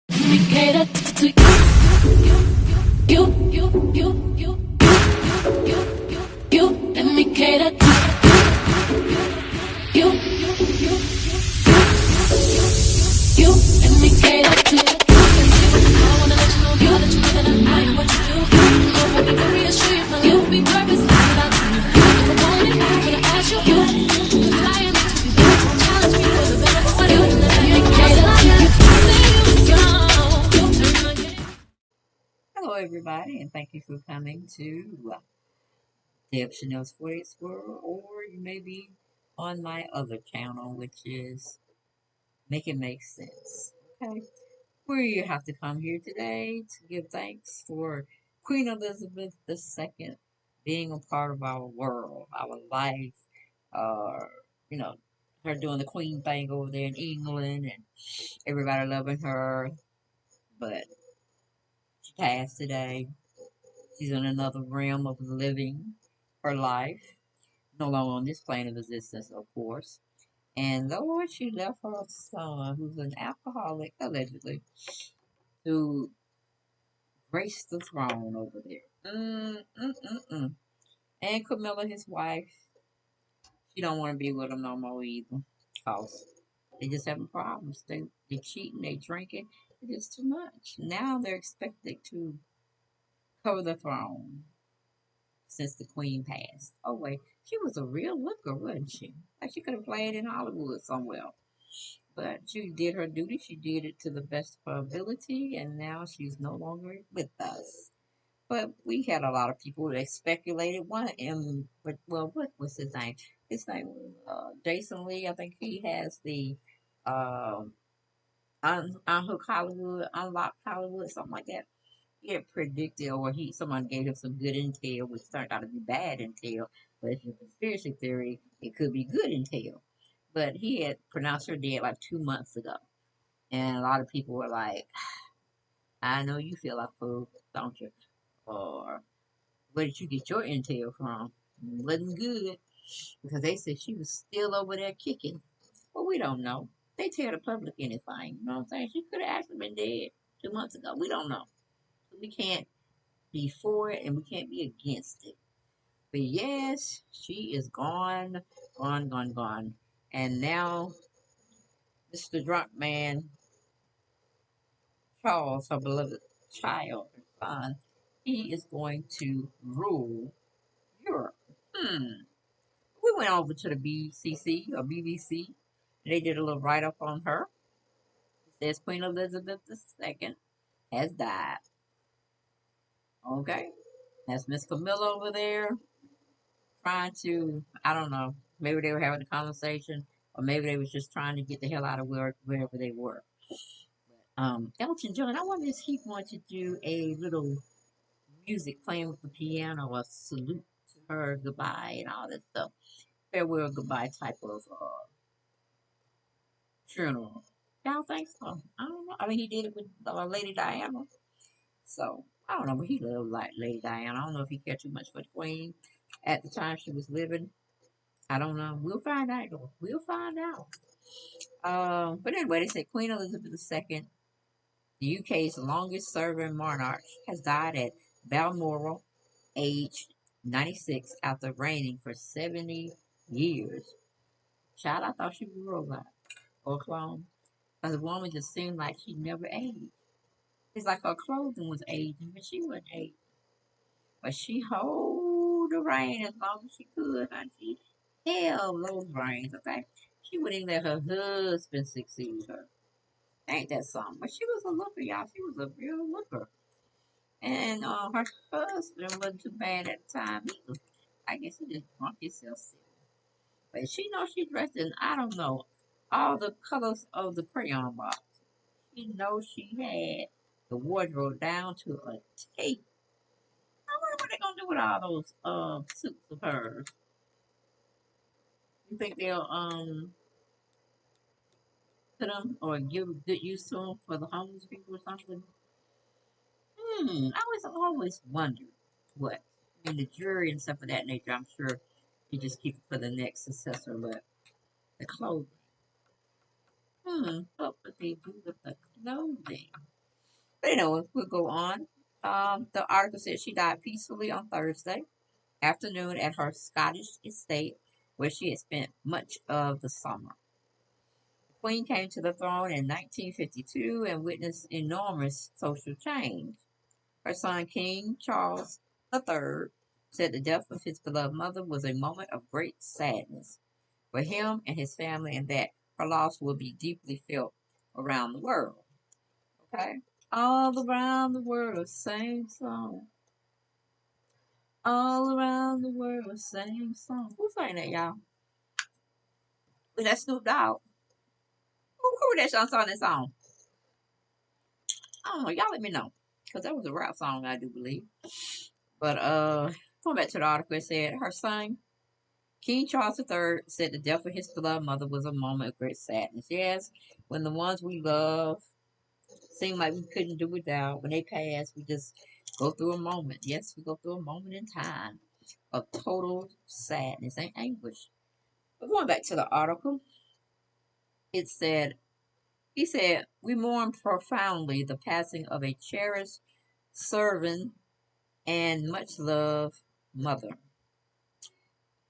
me cater to you. Let me cater to you. Let me cater to I wanna let you know, girl, that you know that I am what you do. Don't want me to reassure you, my love will be purpose without you. If I want it, I'm gonna ask you. Flying to be better, challenge me for the better. What do you let me cater to you? Hello, everybody, and thank you for coming to Deb Chanel's Voice World, or you may be on my other channel, which is Make It Make Sense. Okay, we have to come here today to give thanks for Queen Elizabeth II being a part of our world, our life. Uh, you know, her doing the Queen thing over there in England, and everybody loving her, but she passed today. She's in another realm of living her life, no longer on this plane of existence, of course. And Lord, she left her son, who's an alcoholic, allegedly, to grace the throne over there. And Camilla, his wife, she don't want to be with him no more either, cause they just having problems. They cheating, they drinking. It's too much. Now they're expected to cover the throne since the queen passed. Oh wait, she was a real looker, wasn't she? Like she could have played in Hollywood somewhere. But she did her duty. She did it to the best of her ability, and now she's no longer with us. But we had a lot of people that speculated one and but well, what was his name? His name was Jason Lee. I think he has the um Unhook Hollywood, Unlock Hollywood, something like that. He had predicted, or someone gave him some good intel, which turned out to be bad intel. But if it's a conspiracy theory, it could be good intel. But he had pronounced her dead like 2 months ago, and a lot of people were like, "I know you feel like fool, don't you?" Or where did you get your intel from? Wasn't good because they said she was still over there kicking. Well, we don't know. They tell the public anything. You know what I'm saying? She could have actually been dead 2 months ago. We don't know. We can't be for it and we can't be against it. But yes, she is gone, gone, gone, gone. And now Mr. Drunk Man, Charles, her beloved child, her son, he is going to rule Europe. Hmm. We went over to the BCC or BBC. They did a little write up on her. It says Queen Elizabeth II has died. Okay. That's Miss Camilla over there trying to, I don't know, maybe they were having a conversation or maybe they was just trying to get the hell out of wherever they were. Elton John, I wonder if he wanted to do a little music playing with the piano, a salute to her, goodbye, and all that stuff. Farewell, goodbye type of funeral. Y'all think so? I don't know. I mean, he did it with Lady Diana. So, I don't know, but he loved like Lady Diana. I don't know if he cared too much for the Queen at the time she was living. I don't know. We'll find out. We'll find out. But anyway, they say Queen Elizabeth II, the UK's longest serving monarch, has died at Balmoral, aged 96, after reigning for 70 years. Child, I thought she was a robot or a clone. Because the woman just seemed like she never aged. It's like her clothing was aging, but she wasn't aging. But she hold the reign as long as she could, honey. She held those reins, okay? She wouldn't even let her husband succeed her. Ain't that something? But she was a looker, y'all. She was a real looker. And her husband wasn't too bad at the time either. I guess he just drunk himself silly. But she knows she dressed in, I don't know, all the colors of the crayon box. She knows she had the wardrobe down to a T. I wonder what they're gonna do with all those suits of hers. You think they'll put them or give good use to them for the homeless people or something? I always wondered what. I mean, the jury and stuff of that nature, I'm sure you just keep it for the next successor, but the clothing. What would they do with the clothing? But anyway, we'll go on. The article says she died peacefully on Thursday afternoon at her Scottish estate, where she had spent much of the summer. The Queen came to the throne in 1952 and witnessed enormous social change. Her son, King Charles III, said the death of his beloved mother was a moment of great sadness for him and his family, and that her loss will be deeply felt around the world. Okay? All around the world, same song. All around the world, same song. Who sang that, y'all? Was that Snoop Dogg? Who that song sang that song? I don't know. Y'all let me know. Because that was a rap song, I do believe. But going back to the article, it said her son, King Charles III, said the death of his beloved mother was a moment of great sadness. Yes, when the ones we love seem like we couldn't do without, when they pass, we just go through a moment. Yes, we go through a moment in time of total sadness and anguish. But going back to the article, it said, he said, we mourn profoundly the passing of a cherished servant and much loved mother.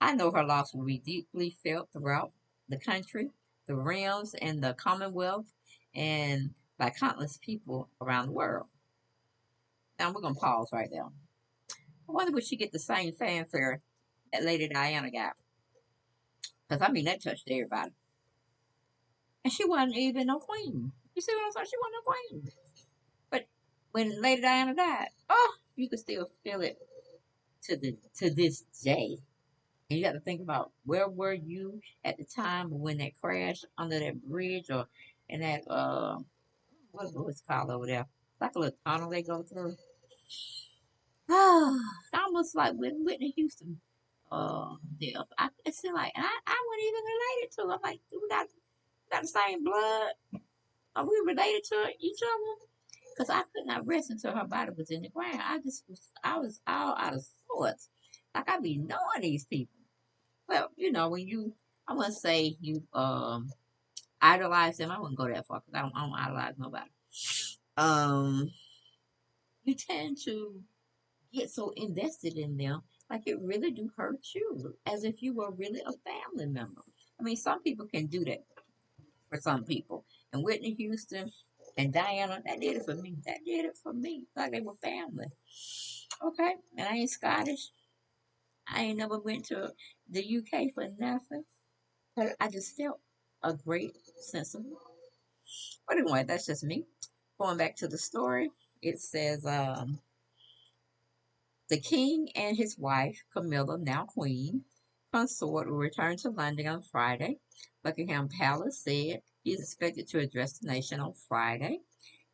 I know her loss will be deeply felt throughout the country, the realms, and the Commonwealth, and by countless people around the world. Now we're going to pause right there. I wonder would she get the same fanfare that Lady Diana got? Because, I mean, that touched everybody. And she wasn't even a queen. You see what I'm saying? She wasn't a queen. But when Lady Diana died, oh, you could still feel it to this day. And you got to think about where were you at the time when that crash under that bridge or in that what was it called over there? Like a little tunnel they go through. Almost like with Whitney Houston death. It seemed like I wasn't even related to her. I'm like, we got the same blood. Are we related to each other? Because I could not rest until her body was in the ground. I was all out of sorts. Like I be knowing these people. Well, when I wouldn't say you idolize them. I wouldn't go that far because I don't idolize nobody. Um, you tend to get so invested in them, like it really do hurt you, as if you were really a family member. I mean, some people can do that for some people, and Whitney Houston and Diana, that did it for me. That did it for me, like they were family. Okay, and I ain't Scottish. I ain't never went to the UK for nothing. But I just felt a great sense of love. But anyway, that's just me. Going back to the story, it says the king and his wife, Camilla, now queen, consort, will return to London on Friday. Buckingham Palace said he is expected to address the nation on Friday.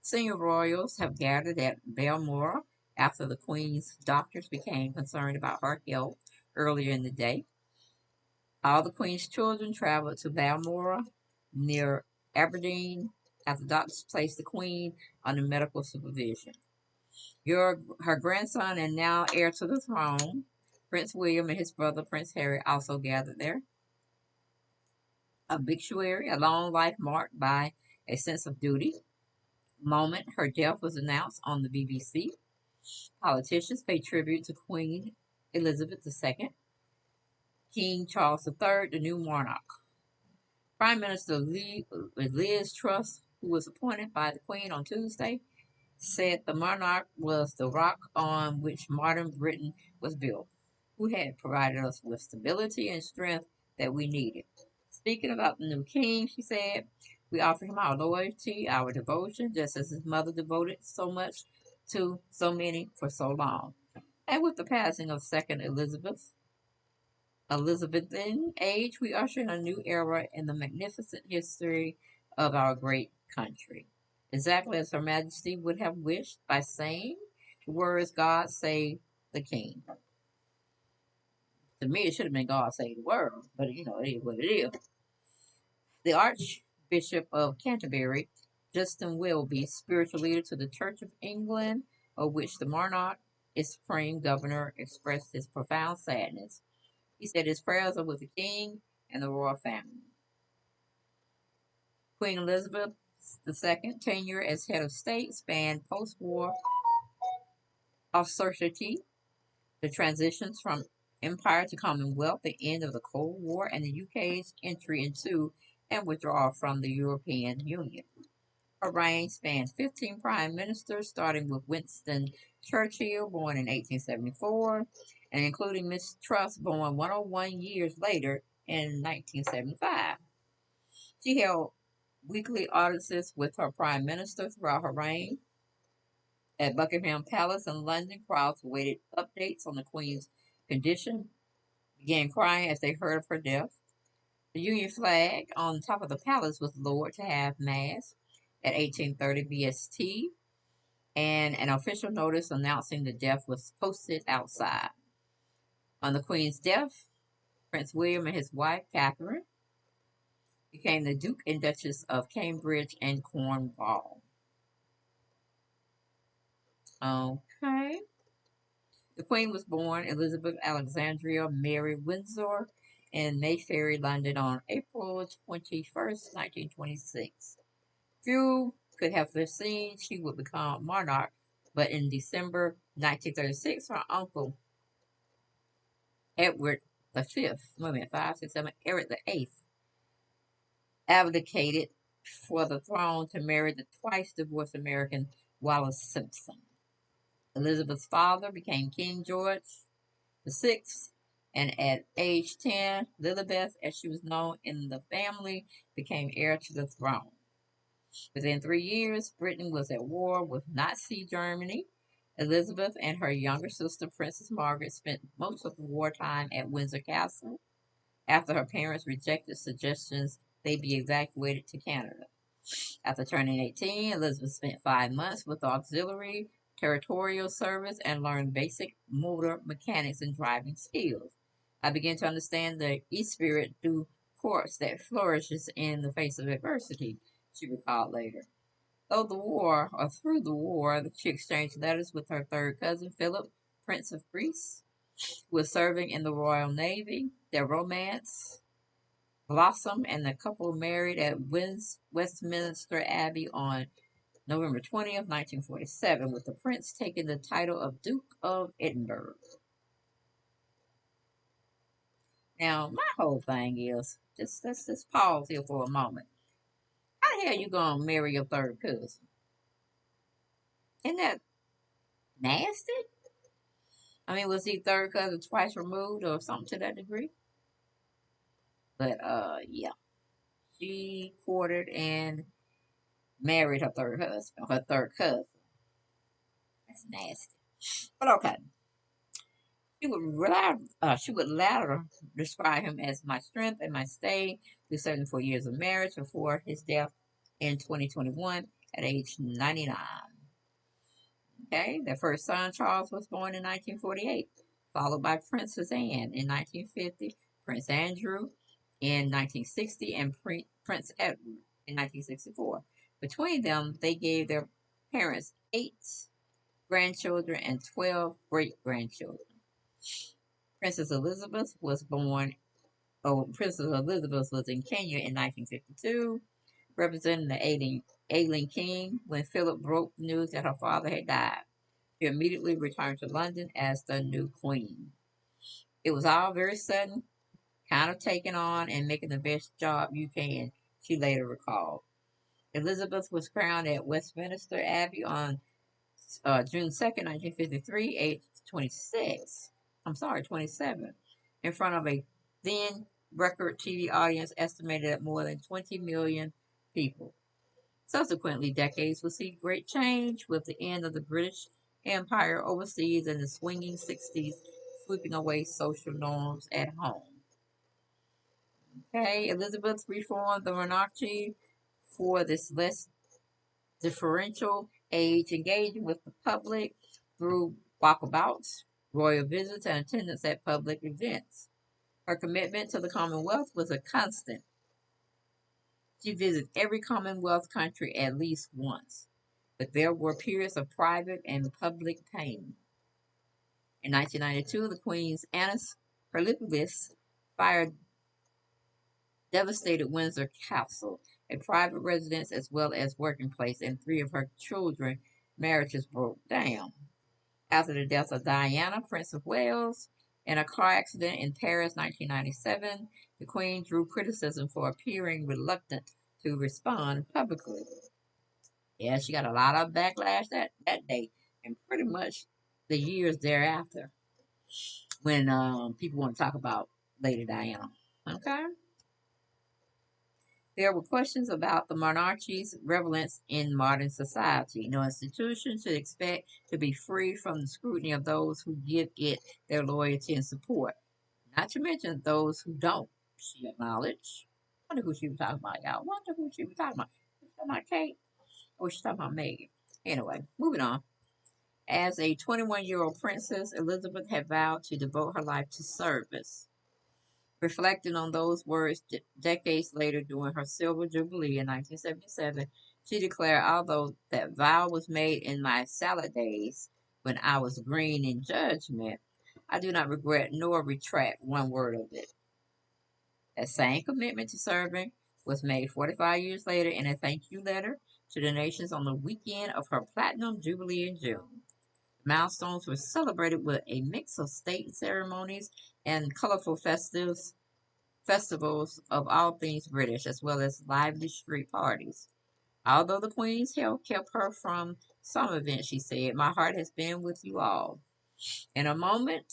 Senior royals have gathered at Balmoral after the queen's doctors became concerned about her health earlier in the day. All the Queen's children traveled to Balmoral near Aberdeen after doctors placed the Queen under medical supervision. Her grandson and now heir to the throne, Prince William, and his brother Prince Harry also gathered there. Obituary, a long life marked by a sense of duty. Moment her death was announced on the BBC. Politicians pay tribute to Queen Elizabeth II. King Charles III, the new monarch. Prime Minister Liz Truss, who was appointed by the Queen on Tuesday, said the monarch was the rock on which modern Britain was built, who had provided us with stability and strength that we needed. Speaking about the new king, she said, we offer him our loyalty, our devotion, just as his mother devoted so much to so many for so long. And with the passing of Second Elizabethan age, we usher in a new era in the magnificent history of our great country. Exactly as Her Majesty would have wished by saying the words, God save the King. To me, it should have been God save the world, but it is what it is. The Archbishop of Canterbury, Justin Welby, spiritual leader to the Church of England, of which the monarch is supreme governor, expressed his profound sadness. He said his prayers are with the king and the royal family. Queen Elizabeth II tenure as head of state spanned post-war austerity, the transitions from empire to commonwealth, the end of the Cold War, and the UK's entry into and withdrawal from the European Union. Her reign spanned 15 prime ministers, starting with Winston Churchill, born in 1874, and including Miss Truss, born 101 years later in 1975. She held weekly audiences with her prime minister throughout her reign. At Buckingham Palace in London, crowds awaited updates on the Queen's condition, began crying as they heard of her death. The Union flag on top of the palace was lowered to have mast at 1830 BST, and an official notice announcing the death was posted outside. On the Queen's death, Prince William and his wife, Catherine, became the Duke and Duchess of Cambridge and Cornwall. Okay. The Queen was born Elizabeth Alexandria Mary Windsor in Mayfair, London on April 21st, 1926. Few could have foreseen she would become monarch, but in December 1936, her uncle Edward V, wait a minute, 5, 6, 7, Edward VIII, abdicated for the throne to marry the twice divorced American Wallace Simpson. Elizabeth's father became King George VI, and at age 10, Lilibeth, as she was known in the family, became heir to the throne. Within 3 years, Britain was at war with Nazi Germany. Elizabeth and her younger sister, Princess Margaret, spent most of the wartime at Windsor Castle after her parents rejected suggestions they be evacuated to Canada. After turning 18, Elizabeth spent 5 months with the auxiliary territorial service and learned basic motor mechanics and driving skills. I began to understand the e-spirit through course that flourishes in the face of adversity, she recalled later. Through the war, she exchanged letters with her third cousin, Philip, Prince of Greece, who was serving in the Royal Navy. Their romance blossomed, and the couple married at Westminster Abbey on November 20th, 1947, with the prince taking the title of Duke of Edinburgh. Now, my whole thing is, let's just pause here for a moment. How the hell you gonna marry your third cousin? Isn't that nasty? I mean, was he third cousin twice removed or something to that degree? But yeah, she courted and married her third husband, her third cousin. That's nasty. But okay, she would later describe him as my strength and my stay through 74 years of marriage before his death in 2021 at age 99. Okay, their first son Charles was born in 1948, followed by Princess Anne in 1950, Prince Andrew in 1960, and Prince Edward in 1964. Between them, they gave their parents 8 grandchildren and 12 great grandchildren. Princess Elizabeth was born. Oh, Princess Elizabeth was in Kenya in 1952, representing the ailing king. When Philip broke the news that her father had died, she immediately returned to London as the new queen. It was all very sudden, kind of taking on and making the best job you can, she later recalled. Elizabeth was crowned at Westminster Abbey on June 2nd, 1953, age 26. I'm sorry, 27, in front of a then record TV audience estimated at more than 20 million people. Subsequently, decades would see great change with the end of the British Empire overseas and the swinging 60s sweeping away social norms at home. Okay, Elizabeth reformed the monarchy for this less differential age, engaging with the public through walkabouts, royal visits, and attendance at public events. Her commitment to the Commonwealth was a constant. She visited every Commonwealth country at least once, but there were periods of private and public pain. In 1992, the Queen's Annus Horribilis fire devastated Windsor Castle, a private residence as well as working place, and three of her children marriages broke down. After the death of Diana, Prince of Wales, in a car accident in Paris 1997, the Queen drew criticism for appearing reluctant to respond publicly. Yeah, she got a lot of backlash that day, and pretty much the years thereafter when people want to talk about Lady Diana. Okay? There were questions about the monarchy's relevance in modern society. No institution should expect to be free from the scrutiny of those who give it their loyalty and support, not to mention those who don't, she acknowledged. I wonder who she was talking about, y'all. Wonder who she was talking about. She was talking about Kate, or she was talking about Megan. Anyway, moving on. As a 21-year-old princess, Elizabeth had vowed to devote her life to service. Reflecting on those words decades later during her Silver Jubilee in 1977, she declared, although that vow was made in my salad days when I was green in judgment, I do not regret nor retract one word of it. That same commitment to serving was made 45 years later in a thank you letter to the nations on the weekend of her Platinum Jubilee in June. Milestones were celebrated with a mix of state ceremonies and colorful festivals of all things British, as well as lively street parties. Although the Queen's health kept her from some events, she said, my heart has been with you all. In a moment,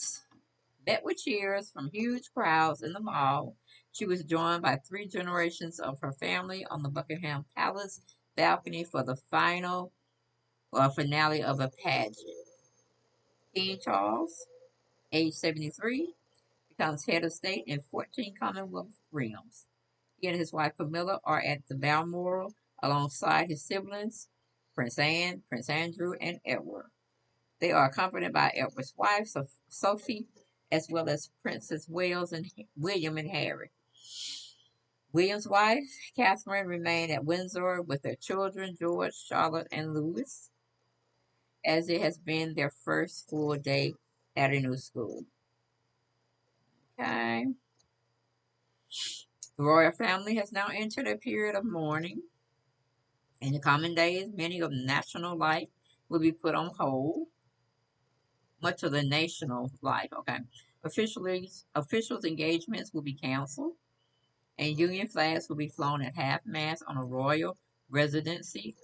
met with cheers from huge crowds in the mall, she was joined by three generations of her family on the Buckingham Palace balcony for the final finale of a pageant. King Charles, age 73, becomes head of state in 14 Commonwealth realms. He and his wife Camilla are at the Balmoral alongside his siblings, Prince Anne, Prince Andrew, and Edward. They are accompanied by Edward's wife, Sophie, as well as Princess Wales and William and Harry. William's wife, Catherine, remained at Windsor with their children, George, Charlotte, and Louis, as it has been their first full day at a new school. Okay. The royal family has now entered a period of mourning. In the coming days, many of national life will be put on hold. Much of the national life, okay. Officials' engagements will be canceled, and Union flags will be flown at half mast on a royal residency,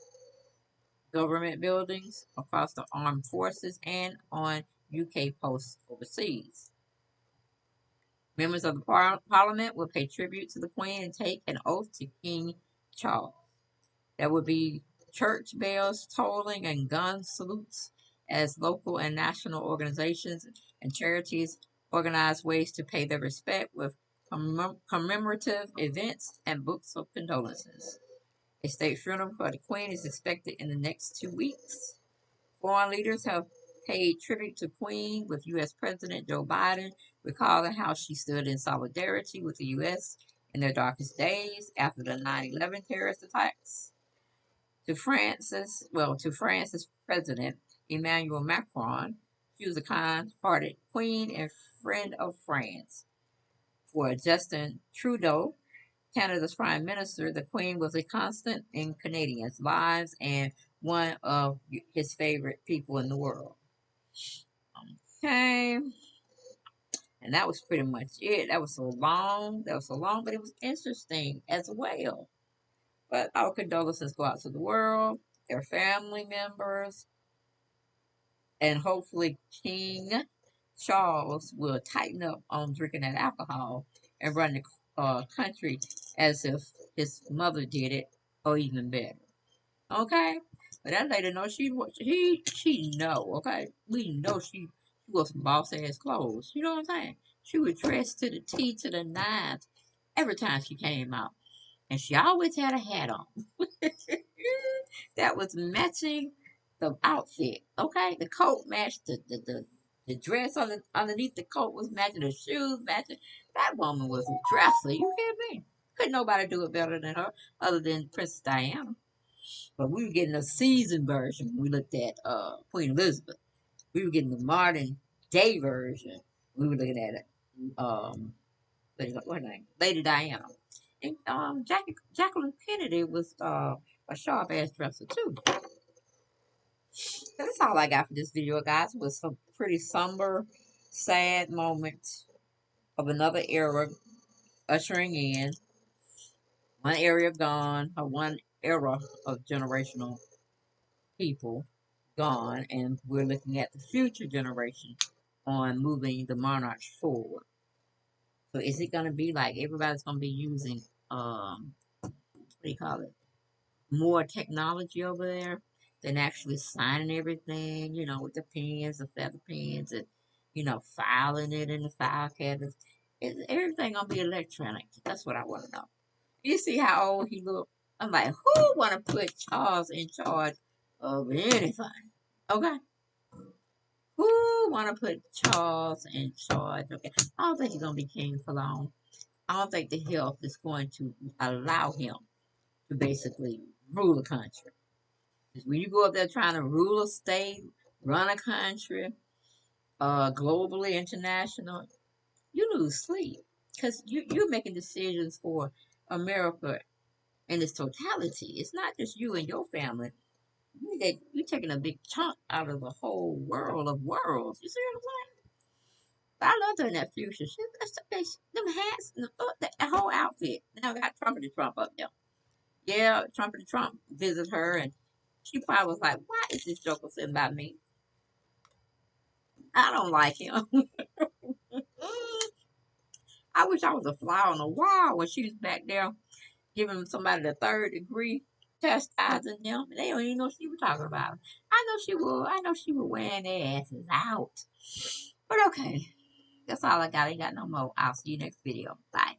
government buildings across the armed forces, and on UK posts overseas. Members of the Parliament will pay tribute to the Queen and take an oath to King Charles. There will be church bells tolling and gun salutes as local and national organizations and charities organize ways to pay their respect with commemorative events and books of condolences. A state funeral for the Queen is expected in the next 2 weeks. Foreign leaders have paid tribute to Queen, with U.S. President Joe Biden recalling how she stood in solidarity with the U.S. in their darkest days after the 9/11 terrorist attacks. To France's President Emmanuel Macron, she was a kind-hearted queen and friend of France. For Justin Trudeau, Canada's Prime Minister, the Queen was a constant in Canadians' lives and one of his favorite people in the world. Okay, and that was pretty much it. That was so long. But it was interesting as well. But our condolences go out to the world, their family members, and hopefully King Charles will tighten up on drinking that alcohol and run the country as if his mother did it, or even better. Okay, but that lady knows she know. Okay, we know she wore some boss ass clothes. You know what I'm saying? She was dressed to the T to the nines every time she came out, and she always had a hat on. That was matching the outfit. Okay, the coat matched the dress underneath the coat was matching, the shoes matching. That woman was a dresser. You hear me? Couldn't nobody do it better than her, other than Princess Diana. But we were getting a seasoned version. We looked at Queen Elizabeth. We were getting the modern day version. We were looking at it. What her name? Lady Diana. And Jacqueline Kennedy was a sharp ass dresser too. That's all I got for this video, guys. It was some pretty somber, sad moments of another era ushering in. One area gone, or one era of generational people gone, and we're looking at the future generation on moving the monarchs forward. So is it going to be like everybody's going to be using what do you call it? More technology over there than actually signing everything, with the pens, the feather pens, and filing it in the file cabinets. Is everything gonna be electronic? That's what I want to know. You see how old he look? I'm like, who want to put Charles in charge of anything? Okay, who want to put Charles in charge? Okay, I don't think he's gonna be king for long. I don't think the health is going to allow him to basically rule a country. When you go up there trying to rule a state, run a country, globally, international, you lose sleep because you're making decisions for America in its totality. It's not just you and your family. You're taking a big chunk out of the whole world of worlds. You see what I'm saying? I love her in that future. Them hats, the whole outfit. Now got Trumpety Trump up there. Yeah, Trumpety Trump visited her, and she probably was like, "Why is this joker sitting by me? I don't like him." I wish I was a fly on the wall when she was back there giving somebody the third degree, chastising them. They don't even know she was talking about. I know she will. I know she was wearing their asses out. But okay, that's all I got. I ain't got no more. I'll see you next video. Bye.